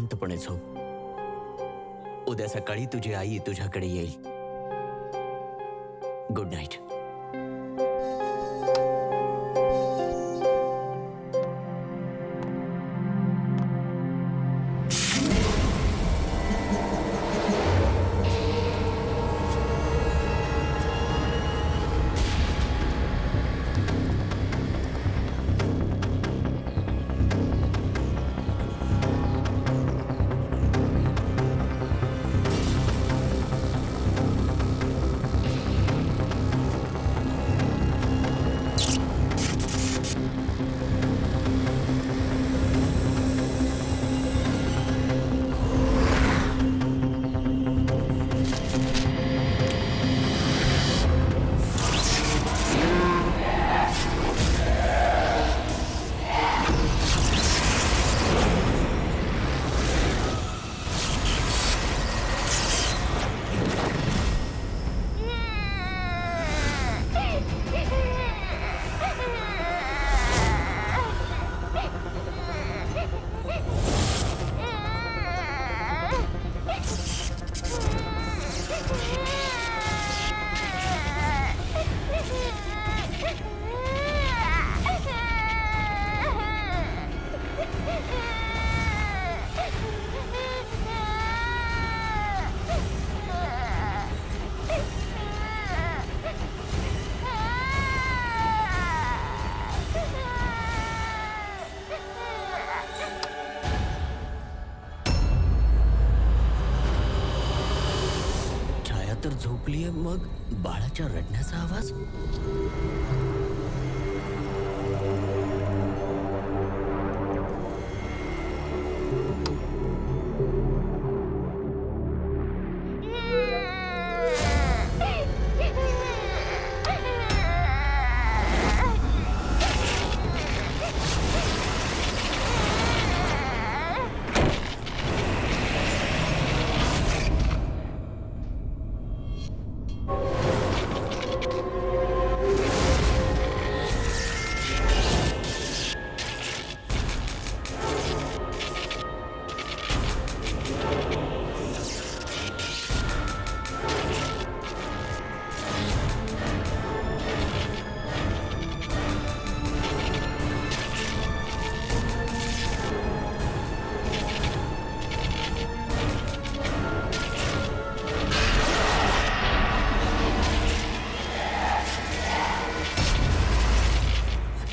शांतपणे झोप. उद्या सकाळी तुझी आई तुझ्याकडे येईल. Good night. तर झोपलीये, मग बाळाच्या रडण्याचा आवाज.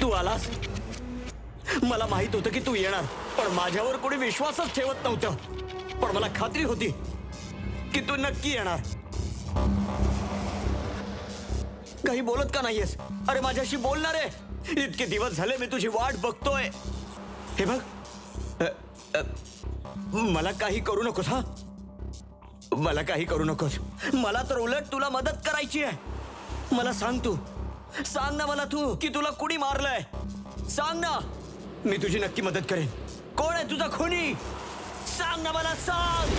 तू आलास. मला माहित होतं की तू येणार, पण माझ्यावर कोणी विश्वासच ठेवत नव्हतं. पण मला खात्री होती की तू नक्की येणार. काही बोलत का नाहीयेस? अरे माझ्याशी बोलणार आहे. इतके दिवस झाले मी तुझी वाट बघतोय. हे बघ, मला काही करू नकोस. हा, मला काही करू नकोस. मला तर उलट तुला मदत करायची आहे. मला सांग, तू सांग ना मला, तू की तुला कुणी मारलंय. सांग ना, मी तुझी नक्की मदत करेन. कोण आहे तुझा खुनी? सांग ना मला, सांग.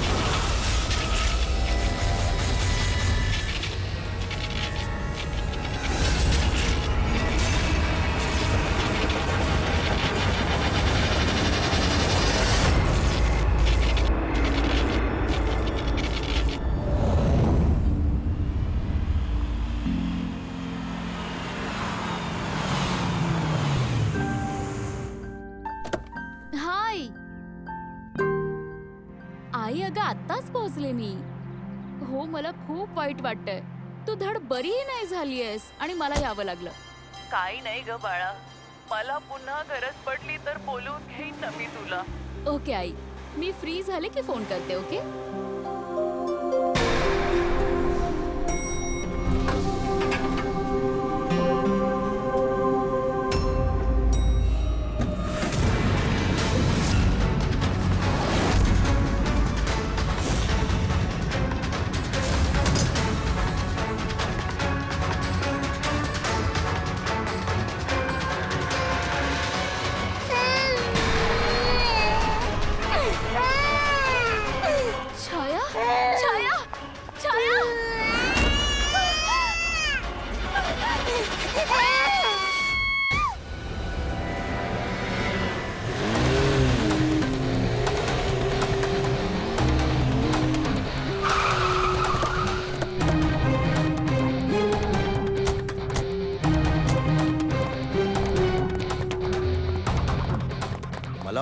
आई, अगं आत्ताच पोहोचले मी. हो, मला खूप वाईट वाटतंय. तू धड बरीही नाही झालीयस आणि मला यावं लागलं. काही नाही ग बाळा, मला पुन्हा गरज पडली तर बोलून घेईन ना मी तुला. ओके आई, मी फ्री झाले की फोन करते. ओके.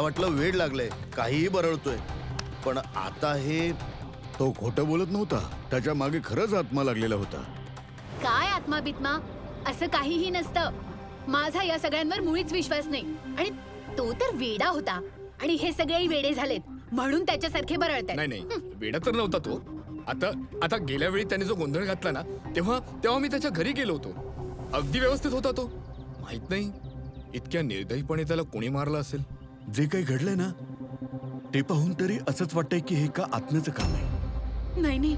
वाटलं वेड लागलंय, काहीही बरळतोय. पण आता हे तो खोटं बोलत नव्हता. त्याच्या मागे खरंच आत्मा लागलेला होता. काय आत्मा बित्मा असं काहीही नसतं. माझा या सगळ्यांवर मुळीच विश्वास नाही. आणि तो तर वेडा होता आणि हे सगळेही वेडे झालेत म्हणून त्याच्यासारखे बरळतात. नाही नाही वेडा तर नव्हता तो. आता आता गेल्या वेळी त्याने जो गोंधळ घातला ना तेव्हा मी त्याच्या घरी गेलो होतो. अगदी व्यवस्थित होता तो. माहित नाही इतक्या निर्दयीपणे त्याला कोणी मारलं असेल. जे काही घडलंय ना ते पाहून तरी असंच वाटतंय की हे का आत्म्याचं काम आहे. नाही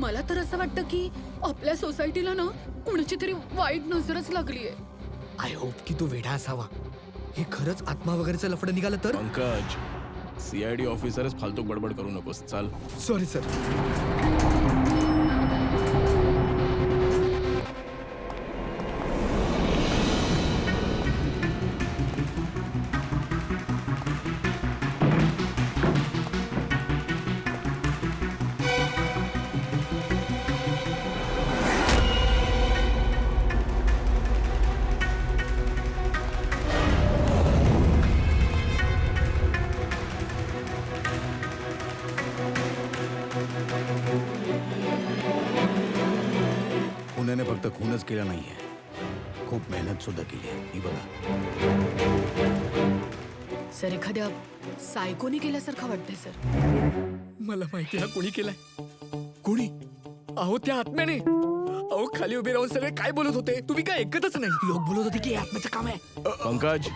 मला तर असं वाटतं की आपल्या सोसायटीला ना कुणाची तरी वाईट नजरच लागली आहे. आय होप की तो वेडा असावा. हे खरंच आत्मा वगैरेचं लफडं निघालं तर. पंकज CID ऑफिसरच फालतू बडबड करू नकोस. चाल. Sorry sir. पुण्याने फक्त खूनच केला नाहीये, खूप मेहनत सुद्धा केली आहे. ही बघा. सर एखाद्या सायकोने केल्यासारखं वाटतंय सर. मला माहिती हा कोणी केलाय. कोणी? अहो त्या आत्म्याने. अहो खाली उभे राहून सगळे काय बोलत होते तुम्ही काय ऐकतच नाही. लोक बोलत होते की हे आत्म्याचं काम आहे. पंकज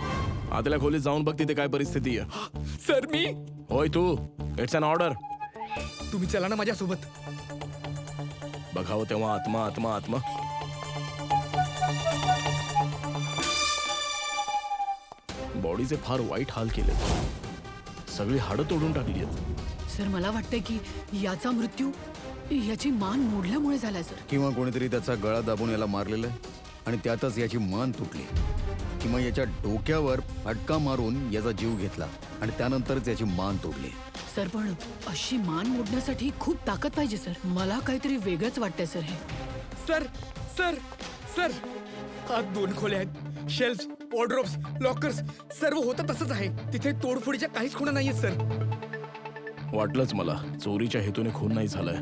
आतल्या खोलीत जाऊन बघ तिथे काय परिस्थिती आहे. सर मी. होय तू. It's an order. तुम्ही चला ना माझ्यासोबत. बघावं तेव्हा आत्मा आत्मा आत्मा. बॉडीचे फार वाईट हाल केले. सगळी हाडं तोडून टाकली आहेत. सर मला वाटतंय की याचा मृत्यू याची मान मोडल्यामुळे झालाय सर. किंवा कोणीतरी त्याचा गळा दाबून याला मारलेलं आहे आणि त्यातच याची मान तुटली. किंवा याच्या डोक्यावर फटका मारून याचा जीव घेतला आणि त्यानंतरच याची मान तोडली. सर पण अशी मान मोडण्यासाठी खूप ताकद पाहिजे सर. मला काहीतरी वेगळंच वाटतंय सर हे. सर सर सर आत 2 खोल्या आहेत. शेल्फ वॉर्डरोब्स लॉकर्स सर्व होतं तसंच आहे. तिथे तोडफोडीच्या काहीच खुणा नाहीयेत सर. वाटलंच मला. चोरीच्या हेतूने खून नाही झालाय.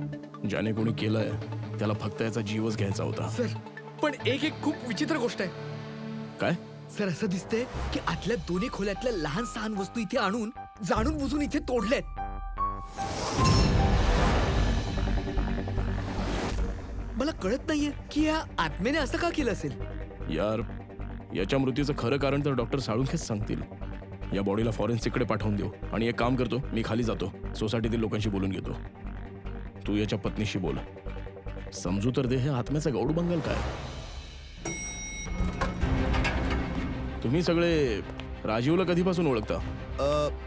ज्याने कोणी केलंय त्याला फक्त याचा जीवच घ्यायचा होता. सर पण एक खूप विचित्र गोष्ट आहे. काय? सर असं दिसतंय की आतल्या 2 खोल्यातल्या लहान सहान वस्तू इथे आणून जाणून बुजून इथे तोडल्यात. मला कळत नाहीये की या आत्म्याने असं का केलं असेल. यार याच्या मृत्यूचं खरं कारण तर डॉक्टर साळुंखेच सांगतील. या बॉडीला फॉरेन्सिककडे पाठवून देऊ आणि एक काम करतो मी खाली जातो. सोसायटीतील लोकांशी बोलून घेतो. तू याच्या पत्नीशी बोल. समजू तर दे हे आत्म्याचा गौड बंगाल काय. तुम्ही सगळे राजीवला कधीपासून ओळखता?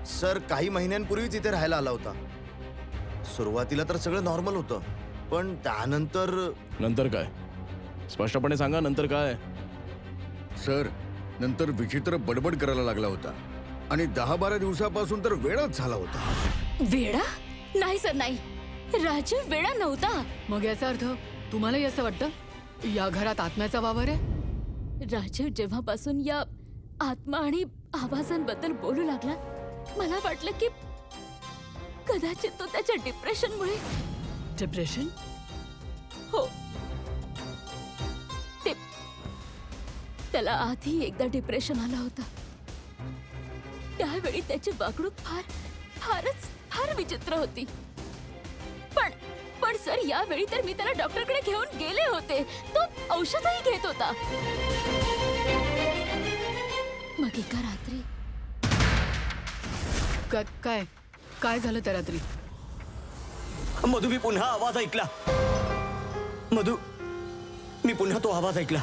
सर काही महिन्यांपूर्वीच इथे राहायला आला होता. सुरुवातीला तर सगळं नॉर्मल होतं पण त्यानंतर. नंतर काय? स्पष्टपणे सांगा नंतर काय. सर नंतर विचित्र बडबड करायला लागला होता आणि 10-12 दिवसापासून तर वेळच झाला होता. वेडा? नाही सर नाही. राजीव वेडा नव्हता. मग याचा अर्थ तुम्हालाही असं वाटतं या घरात आत्म्याचा वावर आहे. राजीव जेव्हापासून या आत्मा आणि आवाजांबद्दल बोलू लागला मला वाटलं की कदाचित तो त्याच्या डिप्रेशनमुळे. डिप्रेशन? हो. त्याला आधी एकदा डिप्रेशन आला होता. त्यावेळी त्याची वागणूक फार विचित्र होती. पण सर यावेळी तर मी त्याला डॉक्टरकडे घेऊन गेले होते. तो औषधही घेत होता. मग एका रात्री काय झालं त्या रात्री? मधू मी पुन्हा आवाज ऐकला. मधू मी पुन्हा तो आवाज ऐकला.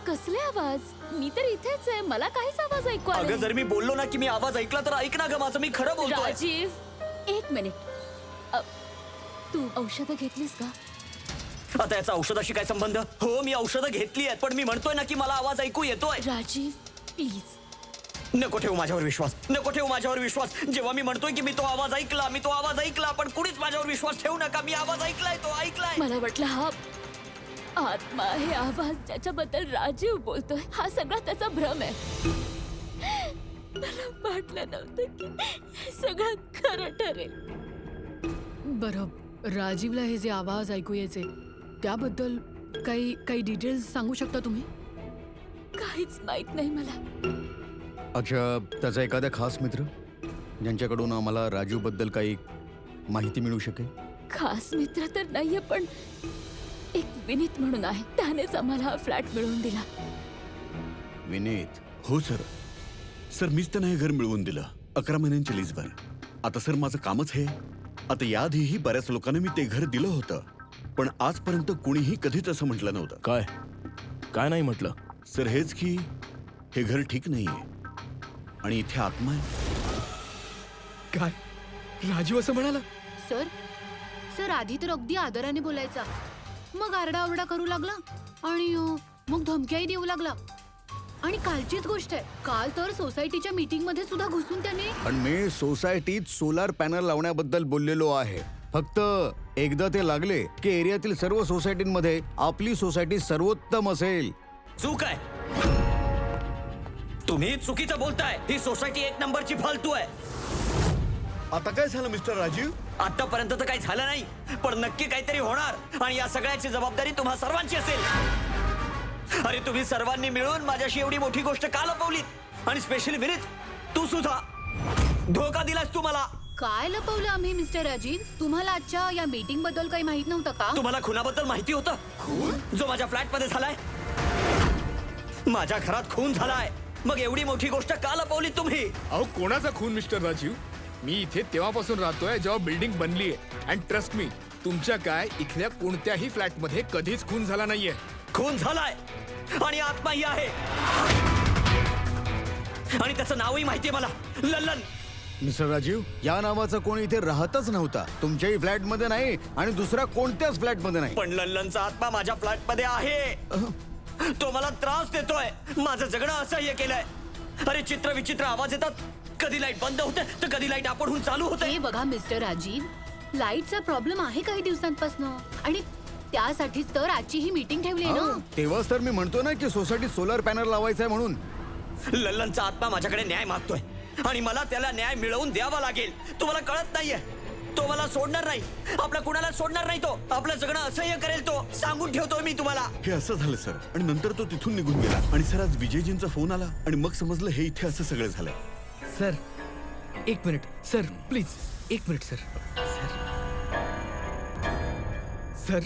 कसले आवाज? मी तर इथेच आहे. मला काहीच आवाज ऐकू आला अगं नाही. जर मी बोललो ना की मी आवाज ऐकला तर ऐक ना ग माझं. मी खरं बोलतोय. राजीव एक मिनिट. तू औषधं घेतलीस का? आता याचा औषधाशी काय संबंध? हो मी औषधं घेतली आहेत पण मी म्हणतोय ना की मला आवाज ऐकू येतोय. राजीव प्लीज. नको ठेवू माझ्यावर विश्वास. नको ठेवू माझ्यावर विश्वास. जेव्हा मी म्हणतोय की मी तो आवाज ऐकला पण कुणीच माझ्यावर विश्वास ठेवू नका. मी आवाज ऐकलाय. तो ऐकलाय. मला वाटलं हा आत्मा हे आवाज ज्याच्याबद्दल राजीव बोलतोय हा सगळा त्याचा भ्रम आहे. मला वाटलं नव्हतं की हे सगळं खरं ठरेल. बरं, राजीवला हे जे आवाज ऐकू यायचे त्याबद्दल काही काही डिटेल्स सांगू शकता तुम्ही? काहीच माहित नाही मला. अच्छा, त्याचा एखादा खास मित्र ज्यांच्याकडून आम्हाला राजूबद्दल काही माहिती मिळू शकेल? खास मित्र तर नाहीये, पण एक विनीत म्हणून आहे. त्यानेच आम्हाला हा फ्लॅट मिळवून दिला. विनीत? हो सर. सर मीच त्यांना हे घर मिळवून दिलं 11 महिन्यांच्या लीजवर. आता सर माझं कामच हे. आता याआधीही बऱ्याच लोकांना मी ते घर दिलं होतं, पण आजपर्यंत कुणीही कधीच असं म्हटलं नव्हतं. काय काय नाही म्हटलं? सर हेच की हे घर ठीक नाहीये आणि इथे आत्मा आहे. काय राजीव असं म्हणाला? सर सर आधी तर अगदी आदराने बोलायचा, मग आरडाओरडा करू लागला आणि मग धमक्याही देऊ लागला. आणि कालचीच गोष्ट आहे, काल तर सोसायटीच्या मीटिंग मध्ये सुद्धा घुसून त्याने. पण मी सोसायटीत सोलार पॅनल लावण्याबद्दल बोललेलो आहे. फक्त एकदा ते लागले की एरियातील सर्व सोसायटींमध्ये आपली सोसायटी सर्वोत्तम असेल. चूक आहे. तुम्ही चुकीचं बोलताय. ही सोसायटी 1 नंबरची फालतू आहे. आता काय झालं मिस्टर राजीव? आतापर्यंत तर काही झालं नाही, पण नक्की काहीतरी होणार आणि या सगळ्याची जबाबदारी तुम्हा सर्वांची असेल. अरे तुम्ही सर्वांनी मिळून माझ्याशी एवढी मोठी गोष्ट का लपवलीत? आणि स्पेशली विनीत, तू सुद्धा धोका दिलास तू मला. काय लपवलं आम्ही मिस्टर राजीव? तुम्हाला आजच्या या मीटिंग बद्दल काही माहित नव्हतं का? तुम्हाला खुनाबद्दल माहिती होतं? जो माझ्या फ्लॅट मध्ये झालाय. माझ्या घरात खून झालाय. मग एवढी मोठी गोष्ट का लपवली तुम्ही? अहो कोणाचा खून मिस्टर राजीव? मी इथे तेव्हापासून राहतोय जेव्हा बिल्डिंग बनलीये. अँड ट्रस्ट मी, तुमच्या काय इथल्या कोणत्याही फ्लॅटमध्ये कधीच खून झाला नाहीये. खून झालाय आणि आत्माही आहे. आणि त्याचं नावही माहितीये मला, लल्लन. मिस्टर राजीव, या नावाचा कोणी इथे राहतच नव्हता. तुमच्याही फ्लॅट मध्ये नाही आणि दुसऱ्या कोणत्याच फ्लॅट मध्ये नाही. पण लल्लनचा आत्मा माझ्या फ्लॅट मध्ये आहे. तो मला त्रास देतोय. माझं जगणं असह्य केलंय. अरे चित्र विचित्र आवाज येतात. कधी लाईट बंद होते तर कधी लाईट आपणहून चालू होते. हे बघा मिस्टर राजीव, लाईटचा प्रॉब्लेम आहे काही दिवसांपासून आणि त्यासाठीच तर आजची ही मीटिंग ठेवली आहे ना. तेव्हाच तर मी म्हणतो ना की सोसायटीत सोलर पॅनल लावायचा आहे म्हणून. लल्लनचा आत्मा माझ्याकडे न्याय मागतोय आणि मला त्याला न्याय मिळवून द्यावा लागेल. तुम्हाला कळत नाहीये. तो मला सोडणार नाही. आपल्या कुणाला सोडणार नाही. तो आपलं जगणं असह्य करेल. तो सांगून ठेवतोय मी तुम्हाला. हे असं झालं सर. आणि नंतर तो तिथून निघून गेला आणि सर आज विजयजींचा फोन आला आणि मग समजलं हे इथे असं सगळं झालंय. Sir 1 minute sir, please 1 minute sir. Sir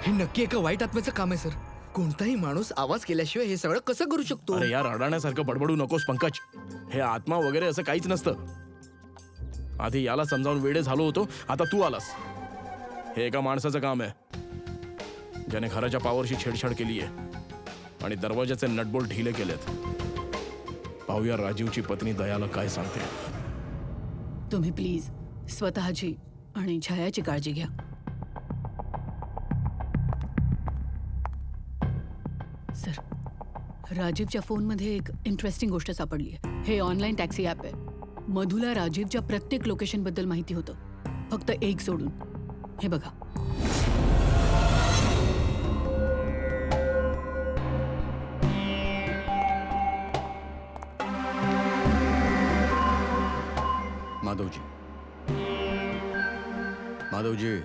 हे नक्की एका वाईट आत्म्याचं काम आहे सर. कोणताही माणूस आवाज केल्याशिवाय हे सगळं कसं करू शकतो? अरे यार, रडाण्यासारखं बडबडू नकोस पंकज. हे आत्मा वगैरे असं काहीच नसतं. आधी याला समजावून वेडे झालो होतो, आता तू आलास. हे एका माणसाचं काम आहे ज्याने घराच्या पावरशी छेडछाड केली आहे आणि दरवाजाचे नटबोल्ट ढिले केलेत. पाहूया राजीवची पत्नी दयाला काय सांगते. तुम्ही प्लीज स्वतःची आणि छायाची काळजी घ्या. सर, राजीवच्या फोनमध्ये एक इंटरेस्टिंग गोष्ट सापडली आहे. हे ऑनलाईन टॅक्सी ॲप आहे. मधुला राजीवच्या प्रत्येक लोकेशन बद्दल माहिती होतं, फक्त एक सोडून. हे बघा. माधवजी, माधवजी,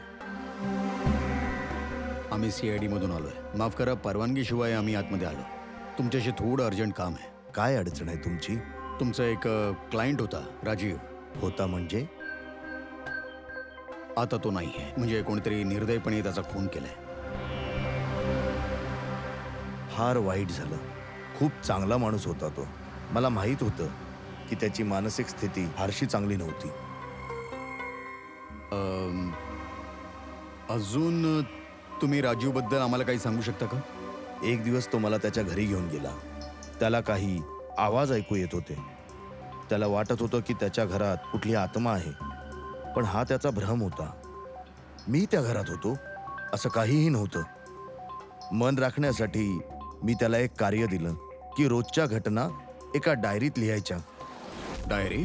आम्ही CID मधून आलोय. माफ करा, परवानगीशिवाय आम्ही आतमध्ये आलो. तुमच्याशी थोडं अर्जंट काम आहे. काय अडचण आहे तुमची? तुमचा एक क्लायंट होता, राजीव. होता म्हणजे? आता तो नाही आहे. म्हणजे कोणीतरी निर्दयपणे त्याचा खून केलाय. फार वाईट झालं. खूप चांगला माणूस होता तो. मला माहित होतं की त्याची मानसिक स्थिती फारशी चांगली नव्हती. अजून तुम्ही राजीवबद्दल आम्हाला काही सांगू शकता का? एक दिवस तो मला त्याच्या घरी घेऊन गेला. त्याला काही आवाज ऐकू येत होते. त्याला वाटत होतं की त्याच्या घरात कुठली आत्मा आहे, पण हा त्याचा भ्रम होता. मी त्या घरात होतो असं काहीही नव्हतं. मन राखण्यासाठी मी त्याला एक कार्य दिलं की रोजच्या घटना एका डायरीत लिहायच्या. डायरी?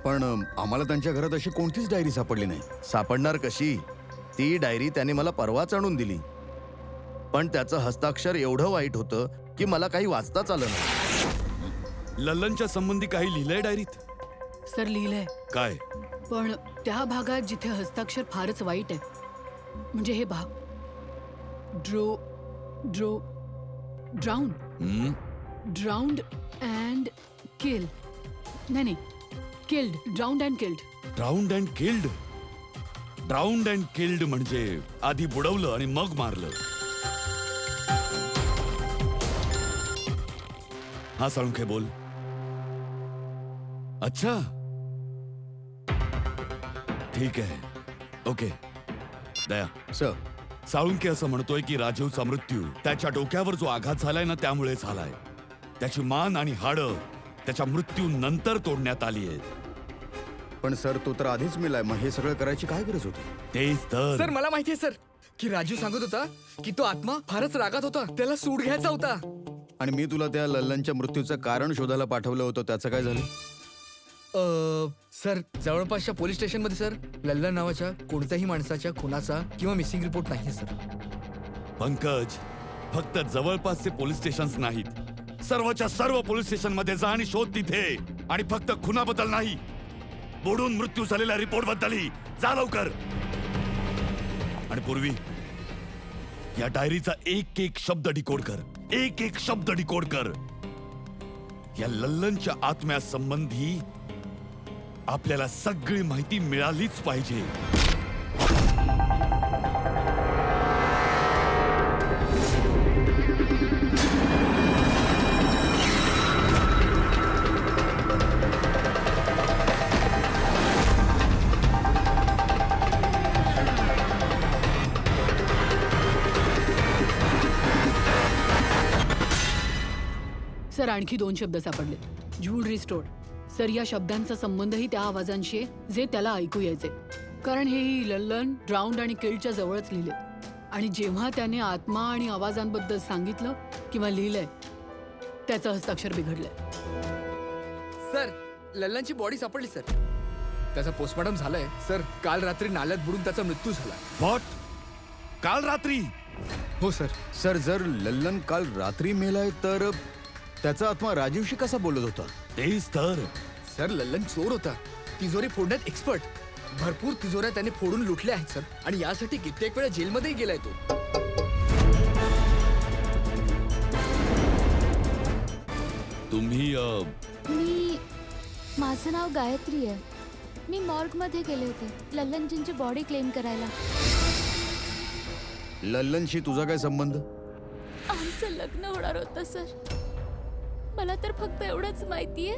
पण आम्हाला त्यांच्या घरात अशी कोणतीच डायरी सापडली नाही. सापडणार कशी? ती डायरी त्याने मला परवाच आणून दिली, पण त्याचं हस्ताक्षर एवढं वाईट होतं की मला काही वाचताच आलं नाही. लल्लनच्या संबंधी काही लिहिलंय डायरीत? सर लिहिलंय, काय? पण त्या भागात जिथे हस्ताक्षर फारच वाईट आहे, म्हणजे हे भाग ड्राउंड ड्राउंड अँड किल नाही killed, drowned and killed. Drowned and killed. Drowned and killed म्हणजे आधी बुडवलं आणि मग मारलं. हा साळुंखे बोल. अच्छा, ठीक आहे, ओके. दया, सर साळुंखे असं म्हणतोय की राजीवचा मृत्यू त्याच्या डोक्यावर जो आघात झालाय ना त्यामुळे झालाय. त्याची मान आणि हाडं त्याच्या मृत्यूनंतर तोडण्यात आली आहेत. पण सर तो तर आधीच मेलाय, मग हे सगळं करायची काय गरज होती? तेच तर. सर मला माहितीये सर की राजू सांगत होता की तो आत्मा फारच रागात होता, त्याला सूड घ्यायचा होता. आणि मी तुला त्या लल्लनच्या मृत्यूचं कारण शोधायला पाठवलं होतं, त्याचं काय झालं? सर जवळपासच्या पोलीस स्टेशनमध्ये सर लल्लन नावाच्या कोणत्याही माणसाच्या खुनाचा किंवा मिसिंग रिपोर्ट नाहीये सर. पंकज, फक्त जवळपासचे पोलीस स्टेशन्स नाहीत, सर्वच्या सर्व पोलीस स्टेशन मध्ये जा आणि शोध तिथे. आणि फक्त खुनाबद्दल नाही, बुडून मृत्यू झालेल्या रिपोर्ट बद्दलही जा लवकर. आणि पूर्वी या डायरीचा एक एक शब्द डिकोड कर, एक एक शब्द डिकोड कर. या लल्लनच्या आत्म्यासंबंधी आपल्याला सगळी माहिती मिळालीच पाहिजे. सर आणखी 2 शब्द सापडले, ज्वेलरी स्टोर. सर या शब्दांचा संबंधही त्या आवाजांशी आहे जे त्याला ऐकू यायचे, कारण हेही लल्लन, ड्राउंड आणि किल्डच्या जवळच लिहिले. आणि जेव्हा त्याने आत्मा आणि आवाजांबद्दल सांगितलं किंवा लिहिलंय, त्याचं हस्ताक्षर बिघडलंय. सर लल्लनची बॉडी सापडली सर, त्याचा पोस्टमॉर्टम झालाय सर. काल रात्री नाल्यात बुडून त्याचा मृत्यू झाला. व्हॉट? काल रात्री? हो सर. सर जर लल्लन काल रात्री मेलाय तर त्याचा आत्मा राजीवशी कसा बोलत होता? तेच तर. सर लल्लन चोर होता, तिजोरी फोडण्यात एक्सपर्ट. भरपूर तिजोऱ्या त्याने फोडून लुटल्या आहेत सर, आणि यासाठी कित्येक वेळा जेलमध्येही गेलाय तो. तुम्ही माझं नाव गायत्री आहे. मी मॉर्गमध्ये गेले होते लल्लनजींची बॉडी क्लेम करायला. लल्लनशी तुझा काय संबंध? आमचं लग्न होणार होतं सर. मला तर फक्त एवढंच माहितीये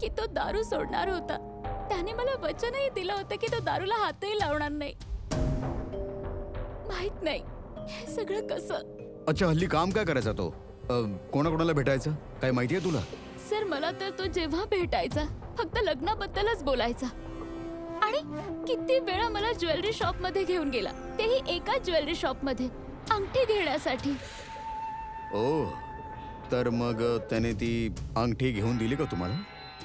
की तो दारू सोडणार होता. त्याने मला वचनही दिलं होतं की तो दारूला हातही लावणार नाही. माहित नाही हे सगळं कसं. अच्छा, हल्ली काम काय करायचा तो? कोणाकोणाला भेटायचं काय माहितीये तुला? सर मला तर तो जेव्हा भेटायचा फक्त लग्नाबद्दलच बोलायचा. आणि किती वेळा मला ज्वेलरी शॉप मध्ये घेऊन गेला, तेही एका ज्वेलरी शॉप मध्ये अंगठी घेण्यासाठी. ओ, तर मग त्याने ती अंगठी घेऊन दिली का तुम्हाला?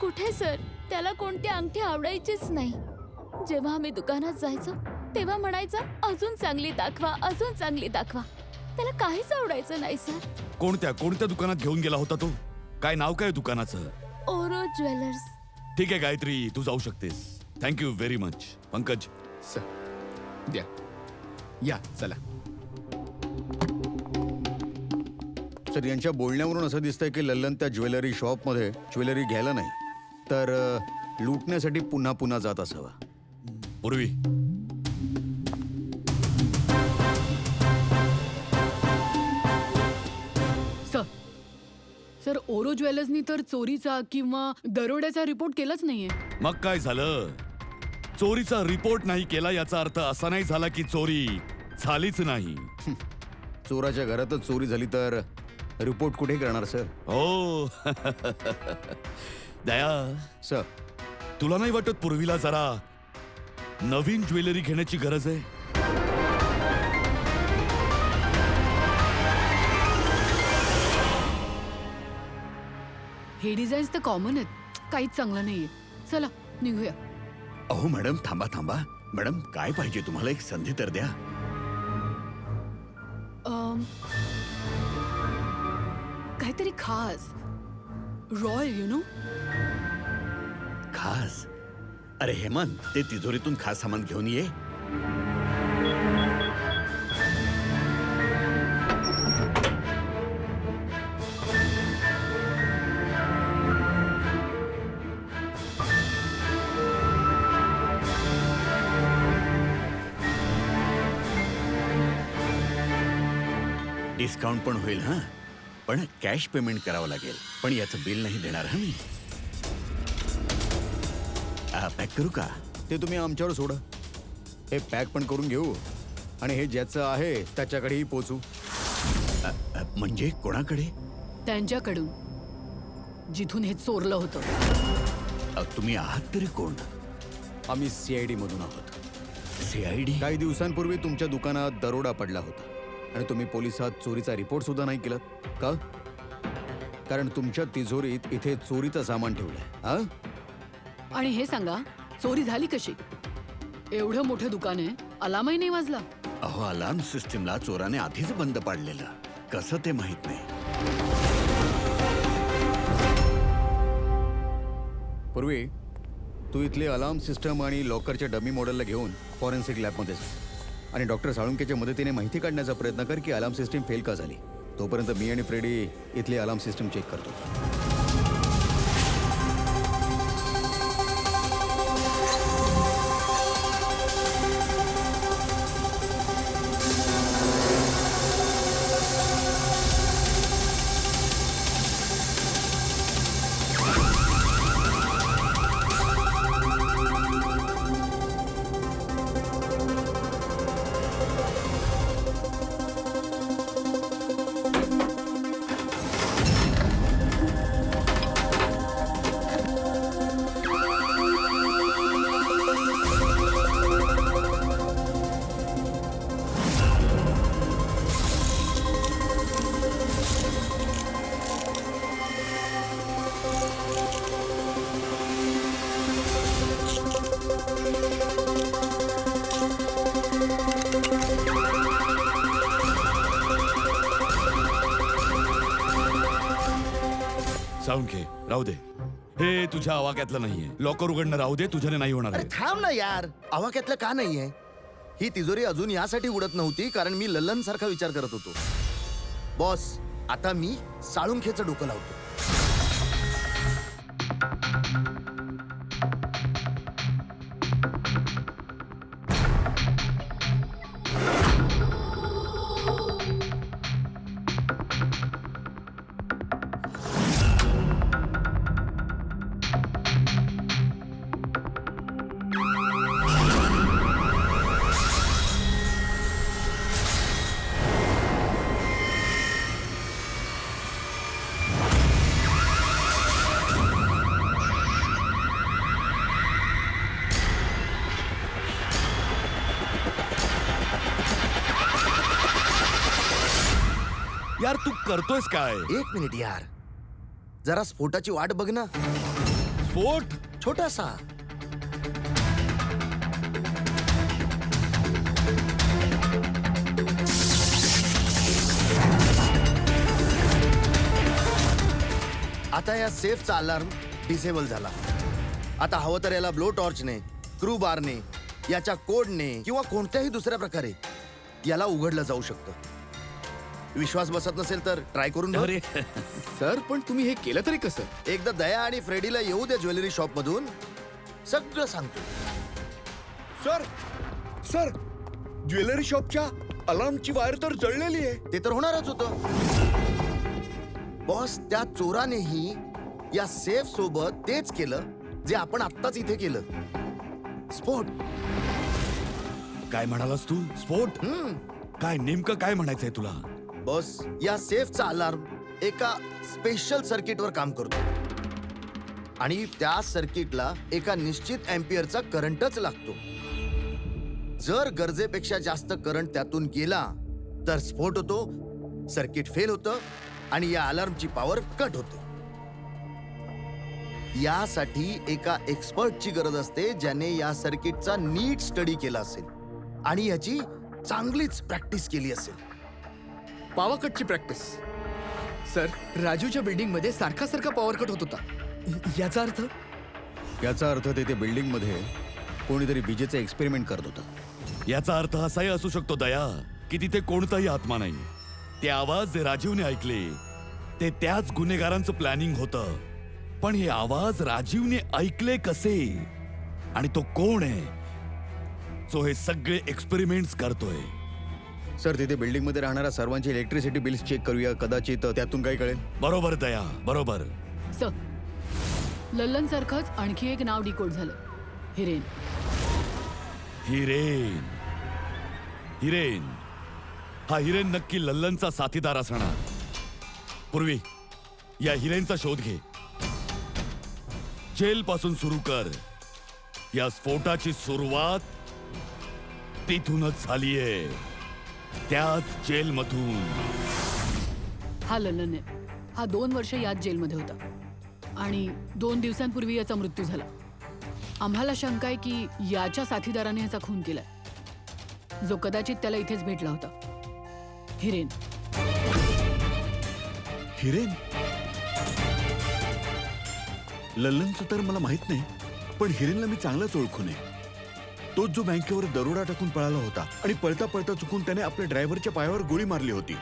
कुठे सर, त्याला कोणती अंगठी आवडायचीच नाही. जेव्हा आम्ही दुकानात जायचो तेव्हा म्हणायचा अजून चांगली दाखवा, अजून चांगली दाखवा. त्याला काहीच आवडायचं नाही सर. कोणत्या दुकानात घेऊन गेला होता तो? काय नाव काय दुकानाचं? ओरो ज्वेलर्स. ठीक आहे गायत्री, तू जाऊ शकतेस. Thank you very much. Pankaj, sir द्या, या चला. सर यांच्या बोलण्यावरून असं दिसतंय की लल्लन त्या ज्वेलरी शॉपमध्ये ज्वेलरी घ्यायला नाही तर लुटण्यासाठी पुन्हा पुन्हा जात असावा. पूर्वी सर ओरो ज्वेलर्सनी तर चोरीचा किंवा दरोड्याचा रिपोर्ट केलाच नाहीये. मग काय झालं? चोरीचा रिपोर्ट नाही केला याचा अर्थ असा नाही झाला की चोरी झालीच नाही. चोराच्या घरातच चोरी झाली तर रिपोर्ट कुठे करणार सर? हो. दया सर, तुला नाही वाटत पूर्वीला जरा नवीन ज्वेलरी घेण्याची गरज आहे? हे डिझाईन्स तर कॉमन आहेत, काहीच चांगलं नाहीये. चला निघूया. अहो मॅडम, थांबा थांबा. मॅडम काय पाहिजे तुम्हाला? एक संधी तर द्या. काहीतरी खास. Roy you know. खास. अरे हेमंत, ते तिजोरीतून खास सामान घेऊन ये. डिस्काउंट पण होईल हा, पण कॅश पेमेंट करावं लागेल. पण याचं बिल नाही देणार हा मी. पॅक करू का? ते तुम्ही आमच्यावर सोडा. हे पॅक पण करून घेऊ आणि हे ज्याचं आहे त्याच्याकडेही पोचू. म्हणजे कोणाकडे? त्यांच्याकडून जिथून हे चोरलं होतं. तुम्ही आहात तरी कोण? आम्ही CID मधून आहोत. CID? काही दिवसांपूर्वी तुमच्या दुकानात दरोडा पडला होता आणि तुम्ही पोलिसात चोरीचा रिपोर्ट सुद्धा नाही केलात का? कारण तुमच्या तिजोरीत इथे चोरीचं सामान ठेवलंय. हा, आणि हे सांगा, चोरी झाली कशी? एवढं मोठं दुकान आहे, अलार्मही नाही वाजला. अहो, अलार्म सिस्टीमला चोराने आधीच बंद पाडलेलं. कसं ते माहित नाही. पूर्वी तू इथले अलार्म सिस्टम आणि लॉकरच्या डमी मॉडेलला घेऊन फॉरेन्सिक लॅबमध्ये जा आणि डॉक्टर साळुंकेच्या मदतीने माहिती काढण्याचा प्रयत्न कर की अलार्म सिस्टीम फेल का झाली. तोपर्यंत मी आणि फ्रेडी इथले अलार्म सिस्टम चेक करतो. साळुंखे, राहू दे. हे तुझ्या आवाक्यातलं नाहीये. लॉकर उघडणं राहू दे, तुझ्याने नाही होणार. अरे थांब ना यार, आवाक्यातलं का नाहीये? ही तिजोरी अजून यासाठी उडत नव्हती कारण मी लल्लन सारखा विचार करत होतो. बॉस, आता मी साळुंखेचं डोकं लावतो. यार तू करतोयस काय? एक मिनिट यार, जरा स्फोटाची वाट बघ ना. स्फोट? छोटासा. आता या सेफचा अलार्म डिसेबल झाला. आता हवं तर याला ब्लो टॉर्चने, क्रू बारने, याच्या कोडने किंवा कोणत्याही दुसऱ्या प्रकारे याला उघडलं जाऊ शकतं. विश्वास बसत नसेल तर ट्राय करून बघ. अरे सर, पण तुम्ही हे केलं तरी कसं? एकदा दया आणि फ्रेडीला येऊ दे ज्वेलरी शॉप मधून, सगळं सांगतो. सर, ज्वेलरी शॉपच्या अलार्मची वायर तर जळलेली आहे. ते तर होणारच होतं. बॉस, त्या चोरानेही या सेफ सोबत तेच केलं जे आपण आत्ताच इथे केलं. स्फोट. काय म्हणालास तू? स्फोट? काय नेमकं काय म्हणायचंय तुला? बॉस, या सेफचा अलार्म एका स्पेशल सर्किटवर काम करतो आणि त्या सर्किटला एका निश्चित एम्पियरचा करंटच लागतो. जर गरजेपेक्षा जास्त करंट त्यातून गेला तर स्फोट होतो, सर्किट फेल होतं आणि या अलार्मची पॉवर कट होते. यासाठी एका एक्सपर्टची गरज असते ज्याने या सर्किटचा नीट स्टडी केला असेल आणि याची चांगलीच प्रॅक्टिस केली असेल. पावाकटची प्रॅक्टिस. सर राजूच्या बिल्डिंग मध्ये सारखा सारखा पॉवर कट होत होता. याचा अर्थ याचा अर्थ तिथे बिल्डिंगमध्ये कोणीतरी विजेचा एक्सपेरिमेंट करत होता. याचा अर्थ असाही असू शकतो दया की तिथे कोणताही आत्मा नाही. ते आवाज जे राजीवने ऐकले ते त्याच गुन्हेगारांचं प्लॅनिंग होतं. पण हे आवाज राजीवने ऐकले कसे आणि तो कोण आहे जो हे सगळे एक्सपेरिमेंट्स करतोय? सर तिथे बिल्डिंगमध्ये राहणाऱ्या सर्वांचे इलेक्ट्रिसिटी बिल्स चेक करूया, कदाचित त्यातून काही कळेल. बरोबर दया, बरोबर. सर लल्लन सारखंच आणखी एक नाव डिकोड झालं, हिरेन. हिरेन. हिरेन हा हिरेन नक्की लल्लनचा साथीदार असणार. पूर्वी या हिरेनचा शोध घे. जेल पासून सुरू कर. या स्फोटाची सुरुवात तिथूनच झालीये, त्याच जेलमधून. हा लल्लन आहे. हा 2 वर्ष याच जेलमध्ये होता आणि 2 दिवसांपूर्वी याचा मृत्यू झाला. आम्हाला शंका आहे की याच्या साथीदाराने याचा खून केलाय, जो कदाचित त्याला इथेच भेटला होता. हिरेन. हिरेन लल्लनचं तर मला माहित नाही, पण हिरेनला मी चांगलाच ओळखून आहे. तोच जो बँकेवर दरोडा टाकून पळाला होता आणि पळता पळता चुकून त्याने आपल्या ड्रायव्हरच्या पायावर गोळी मारली होती.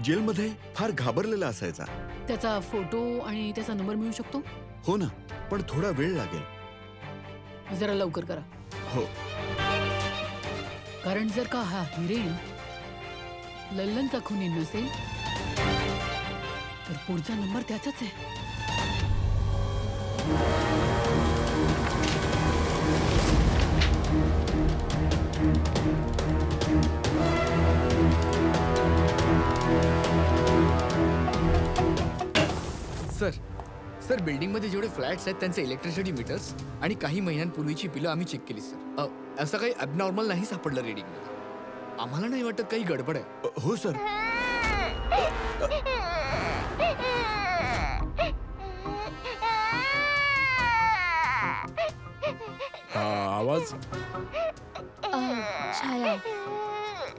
जेलमध्ये फार घाबरलेला असायचा. त्याचा फोटो आणि त्याचा नंबर मिळू शकतो? हो ना, पण थोडा वेळ लागेल. जरा लवकर करा. हो. कारण जर का हा हिरेन लल्लनचा खुनी नसेल तर पुढचा नंबर त्याचाच आहे. सर बिल्डिंग मध्ये जेवढे फ्लॅट्स आहेत त्यांचे इलेक्ट्रिसिटी मीटर्स आणि काही महिन्यांपूर्वीची बिलं आम्ही चेक केली सर. असं काही ॲबनॉर्मल नाही सापडलं रीडिंग मध्ये. आम्हाला नाही वाटत काही गडबड आहे. हो सर. हा आवाज छाया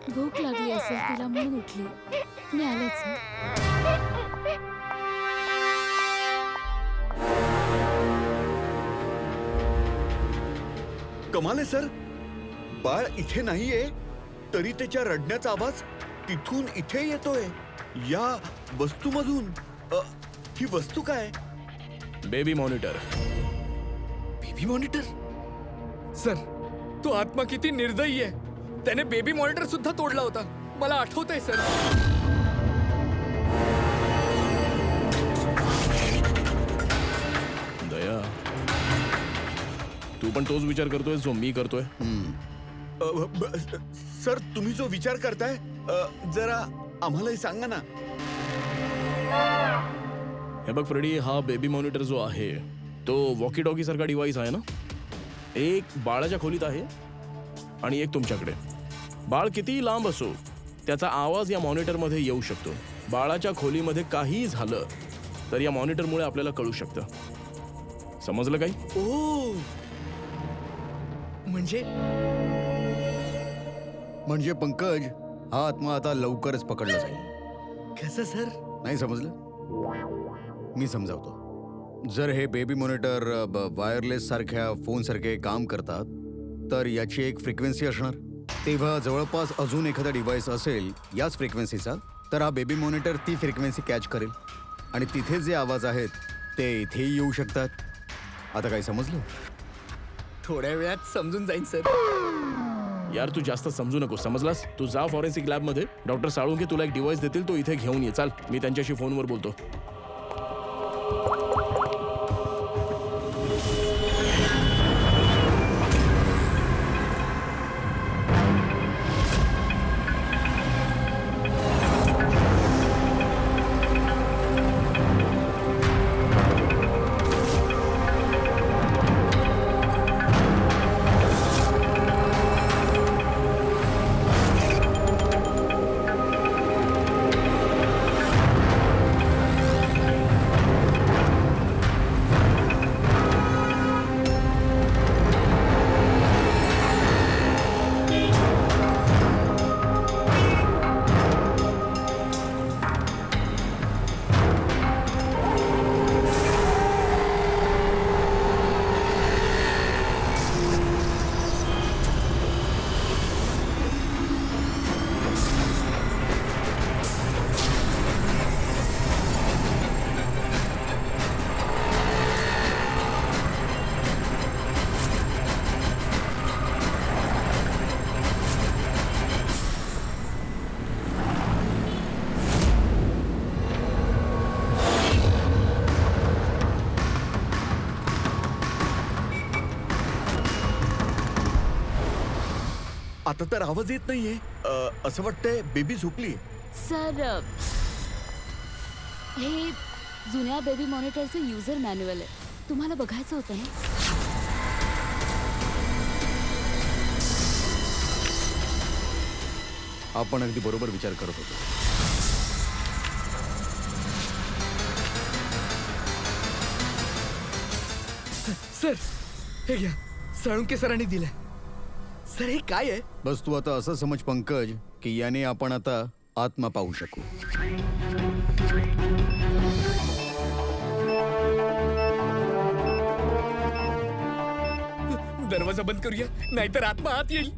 भूक लागली असेल तिला म्हणून उठली. मी आलेच. कमाल आहे सर. बाळ इथे नाहीये तरी त्याच्या रडण्याचा आवाज तिथून इथे येतोय, या वस्तूमधून. ही वस्तू काय? Baby monitor. Baby monitor? Sir तो आत्मा किती निर्दयी आहे. त्याने बेबी मॉनिटर सुद्धा तोडला होता. मला आठवतंय सर. दया तू पण तोच विचार करतोय जो मी करतोय? सर तुम्ही जो विचार करताय जरा आम्हालाही सांगा ना. हे बघ फ्रेडी, हा बेबी मॉनिटर जो आहे तो वॉकी टॉकी सारखा डिव्हाइस आहे ना. एक बाळाच्या खोलीत आहे आणि एक तुमच्याकडे. बाळ कितीही लांब असो त्याचा आवाज या मॉनिटरमध्ये येऊ शकतो. बाळाच्या खोलीमध्ये काहीही झालं तर या मॉनिटरमुळे आपल्याला कळू शकतं. समजलं काही? ओ म्हणजे पंकज, हा आत्मा आता लवकरच पकडला जाईल. कसं सर? नाही समजलं? मी समजावतो. जर हे बेबी मॉनिटर वायरलेस सारख्या फोन सारखे काम करतात तर याची एक फ्रिक्वेन्सी असणार. तेव्हा जवळपास अजून एखादा डिव्हाइस असेल याच फ्रिक्वेन्सीचा तर हा बेबी मॉनिटर ती फ्रिक्वेन्सी कॅच करेल आणि तिथे जे आवाज आहेत ते इथेही येऊ शकतात. आता काही समजलं? थोड्या वेळात समजून जाईन सर. यार तू जास्त समजू नको, समजलास? तू जा फॉरेन्सिक लॅबमध्ये. डॉक्टर साळुंके तुला एक डिव्हाइस देतील, तो इथे घेऊन ये. चाल, मी त्यांच्याशी फोनवर बोलतो. आता तर आवाज येत नाहीये. असं वाटतंय बेबी झोपली. सर हे जुन्या बेबी मॉनिटरचं युजर मॅन्युअल आहे, तुम्हाला बघायचं होतं ना. आपण अगदी बरोबर विचार करत होतो. सर हे घ्या, साळुंके सरांनी दिलंय. सर हे काय आहे? बस तू आता असं समज पंकज की याने आपण आता आत्मा पाहू शकू. दरवाजा बंद करूया, नाहीतर आत्मा आत येईल.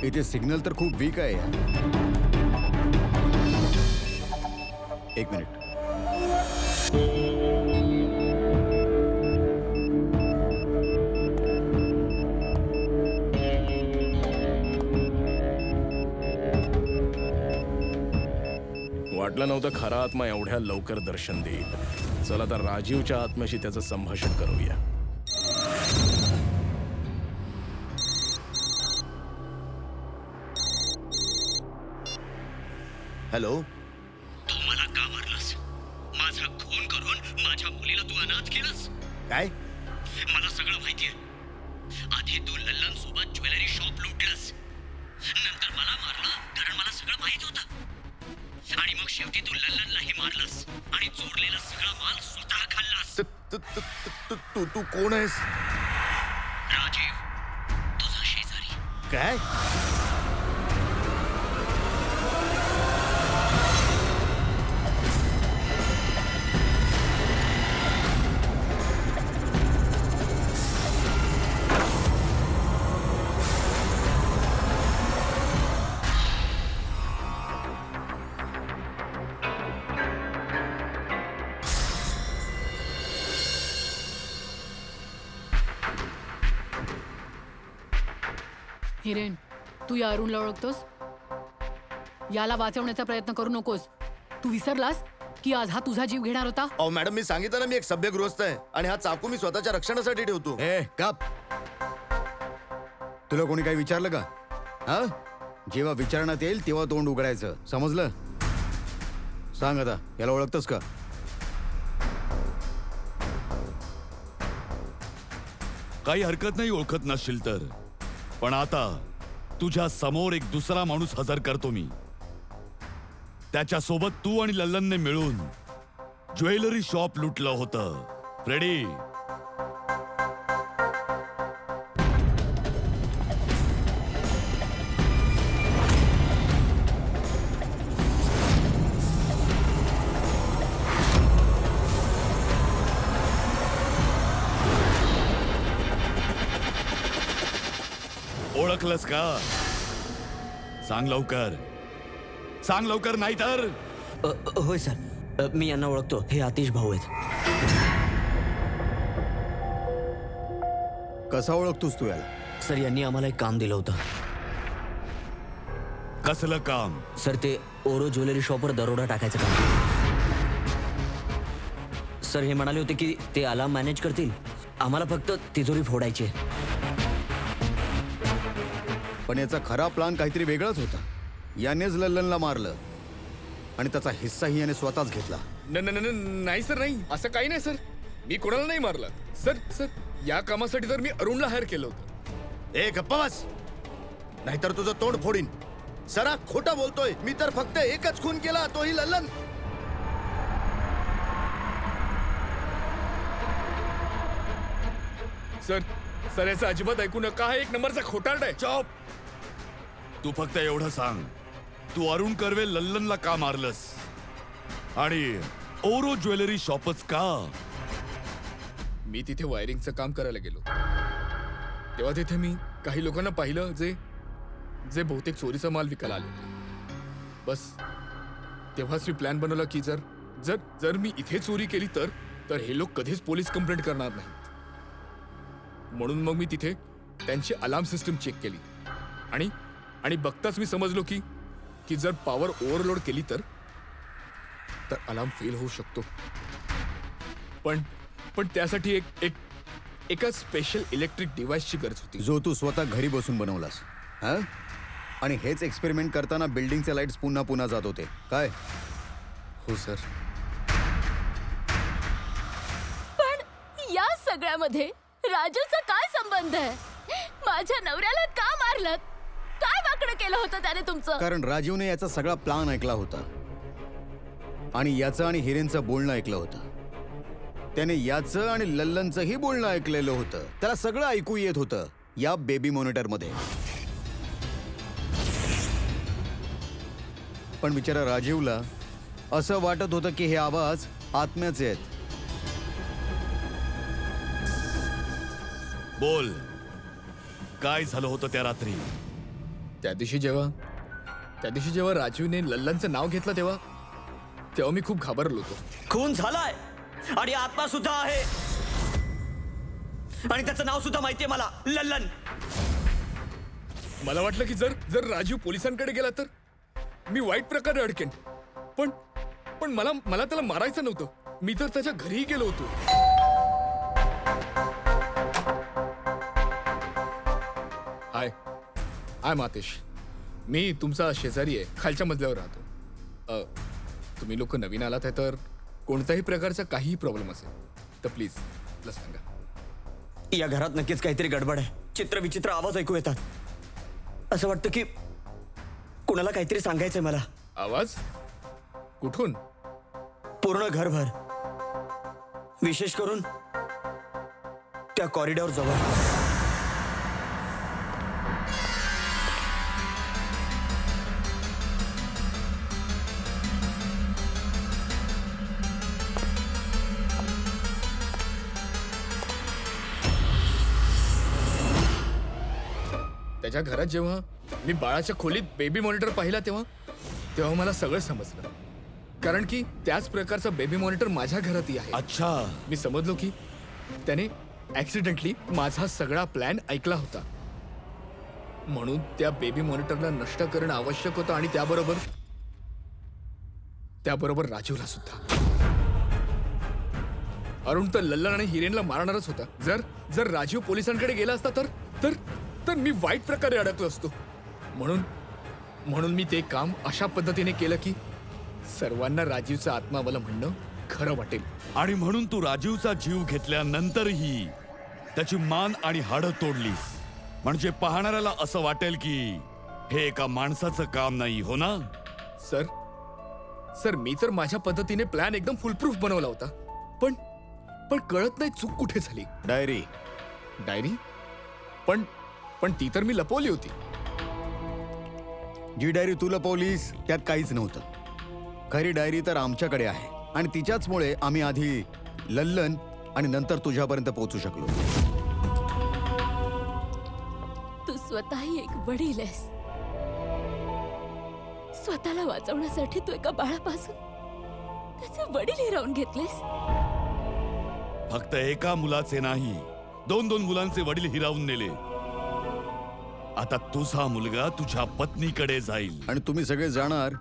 इथे सिग्नल तर खूप वीक आहे यार. एक मिनिट. वाटलं नव्हतं खरा आत्मा एवढ्या लवकर दर्शन देईल. चला आता राजीवच्या आत्म्याशी त्याचं संभाषण करूया. हॅलो. तू मला का मारलंस? माझा खून करून माझ्या मुलीला तू अनाथ केलंस. काय? मला सगळं माहितीये. आधी तू लल्लन सोबत ज्वेलरी शॉप लुटलंस, नंतर मला मारलं कारण मला सगळं माहित होतं, आणि मग शेवटी तू लल्लनलाही मारलंस आणि चोरलेला सगळा माल स्वतः खाल्लास. तू कोण आहेस? राजीव, तुझा शेजारी. काय? हिरेन, तू या अरुणला ओळखतोस? याला वाचवण्याचा प्रयत्न करू नकोस. तू विसरलास की आज हा तुझा जीव घेणार होता. अहो मॅडम, मी सांगितलं ना, मी एक सभ्य गृहस्थ आहे आणि हा चाकू मी स्वतःच्या रक्षणासाठी ठेवतो. ए काप. तुला कोणी काही विचारलं का? हा, जेव्हा विचारण्यात येईल तेव्हा तोंड उघडायचं, समजलं? सांग आता, याला ओळखतोस का? काही हरकत नाही ओळखत नसशील तर, पण आता तुझ्या समोर एक दुसरा माणूस हजर करतो मी. त्याच्यासोबत तू आणि लल्लनने मिळून ज्वेलरी शॉप लुटलं होतं. फ्रेडी, ओळखलंस का? सांग लवकर, सांग लवकर, नाही तर. होय सर, मी यांना ओळखतो. हे आतिश भाऊ आहेत. कसा ओळखतोस तू याला? सर, यांनी आम्हाला एक काम दिलं होतं. कसलं काम? सर, ते ओरो ज्वेलरी शॉपवर दरोडा टाकायचं काम. सर, हे म्हणाले होते की ते अलार्म मॅनेज करतील, आम्हाला फक्त तिजोरी फोडायची. पण याचा खरा प्लान काहीतरी वेगळाच होता. यानेच लल्लनला मारलं आणि त्याचा हिस्साही याने स्वतःच घेतला. नाही सर, नाही, असं काही नाही सर. मी कोणाला नाही मारलं. सर, या कामासाठी तर मी अरुणला हायर केलं होतं. ए गप्पा बस, नाहीतर तुझं तोंड फोडीन. सरा खोटा बोलतोय. मी तर फक्त एकच खून केला, तोही लल्लन. सर याचं अजिबात ऐकू नका. हा एक नंबरचा खोटारडा आहे. चॉप. तू फक्त एवढं सांग, तू अरुण कर्वे लल्लनला का मारलंस आणि ओरो ज्वेलरी शॉपच का? मी तिथे वायरिंगचं काम करायला गेलो, तेव्हा तिथे मी काही लोकांना पाहिलं जे बहुतेक चोरीचा माल विकायला आले. बस तेव्हाच मी प्लॅन बनवला की जर मी इथे चोरी केली तर हे लोक कधीच पोलीस कंप्लेंट करणार नाहीत. म्हणून मग मी तिथे त्यांची अलार्म सिस्टम चेक केली आणि बघताच मी समजलो की जर पॉवर ओव्हरलोड केली तर अलार्म फेल होऊ शकतो. पण त्यासाठी एका स्पेशल इलेक्ट्रिक डिव्हाइसची गरज होती. जो तू स्वतः घरी बसून बनवलास. हा? आणि हेच एक्सपेरिमेंट करताना बिल्डिंगचे लाईट्स पुन्हा पुन्हा जात होते काय? हो सर. पण या सगळ्यामध्ये राजूचा काय संबंध आहे? माझ्या नवऱ्याला का मारलं? काय वाकडं केलं होतं त्याने तुमचं? कारण राजीवने याचा सगळा प्लान ऐकला होता आणि याचं आणि हिरेनचं बोलणं ऐकलं होतं. त्याने याचं आणि लल्लनचंही बोलणं ऐकलेलं होतं. त्याला सगळं ऐकू येत होतं या बेबी मॉनिटरमध्ये. पण बिचारा राजीवला असं वाटत होतं की हे आवाज आत्म्याचे आहेत. बोल, काय झालं होतं त्या रात्री? त्या दिवशी जेव्हा राजीवने लल्लांचं नाव घेतलं तेव्हा मी खूप घाबरलो होतो. खून झालाय आणि आत्मा सुद्धा आहे आणि त्याचं नाव सुद्धा माहितीये मला, लल्लन. मला वाटलं की जर राजीव पोलिसांकडे गेला तर मी वाईट प्रकारे अडकेन. पण मला त्याला मारायचं नव्हतं. मी तर त्याच्या घरीही गेलो होतो. हाय मातेश, मी तुमचा शेजारी आहे, खालच्या मजल्यावर राहतो. तुम्ही लोक नवीन आलात आहे तर कोणत्याही प्रकारचा काहीही प्रॉब्लेम असेल तर प्लीज मला सांगा. या घरात नक्कीच काहीतरी गडबड आहे. चित्रविचित्र आवाज ऐकू येतात. असं वाटतं की कुणाला काहीतरी सांगायचंय मला. आवाज कुठून? पूर्ण घरभर, विशेष करून त्या कॉरिडॉर जवळ. त्याच्या घरात जेव्हा मी बाळाच्या खोलीत बेबी मॉनिटर पाहिला तेव्हा मला सगळं समजलं. कारण की त्याच प्रकारचा बेबी मॉनिटर माझ्या घरातही आहे. अच्छा. मी समजलो की त्याने ऍक्सिडेंटली माझा सगळा प्लॅन ऐकला होता. म्हणून त्या बेबी मॉनिटरला नष्ट करणं आवश्यक होतं आणि त्याबरोबर राजीवला सुद्धा. अरुण तर लल्लन आणि हिरेनला मारणारच होता. जर राजीव पोलिसांकडे गेला असता तर मी वाईट प्रकारे अडकलो असतो. म्हणून मी ते काम अशा पद्धतीने केलं की सर्वांना राजीवचा आत्मा मला म्हणणं खरं वाटेल. आणि म्हणून तू राजीवचा जीव घेतल्यानंतरही त्याची मान आणि हाडं तोडलीस. म्हणजे पाहणाऱ्याला असं वाटेल की हे एका माणसाचं काम नाही, हो ना? सर मी तर माझ्या पद्धतीने प्लॅन एकदम फुलप्रूफ बनवला होता. पण कळत नाही चूक कुठे झाली. डायरी पण ती तर मी लपवली होती. जी डायरी तू लपवलीस त्यात काहीच नव्हतं. खरी डायरी तर आमच्याकडे आहे आणि तिच्याचमुळे आम्ही आधी लल्लन आणि नंतर तुझ्यापर्यंत पोहोचू शकलो. तू स्वतःही एक वडील आहेस. स्वतःला वाचवण्यासाठी तू एका बाळापासून त्याचे वडील हिरावून घेतलेस. फक्त एका मुलाचे नाही, 2 मुलांचे वडील हिरावून नेले. आता तुझा मुलगा तुझ्या पत्नीकडे जाईल आणि तुम्ही सगळे जाणार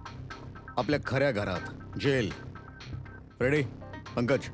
आपल्या खऱ्या घरात, जेल. रेडी पंकज?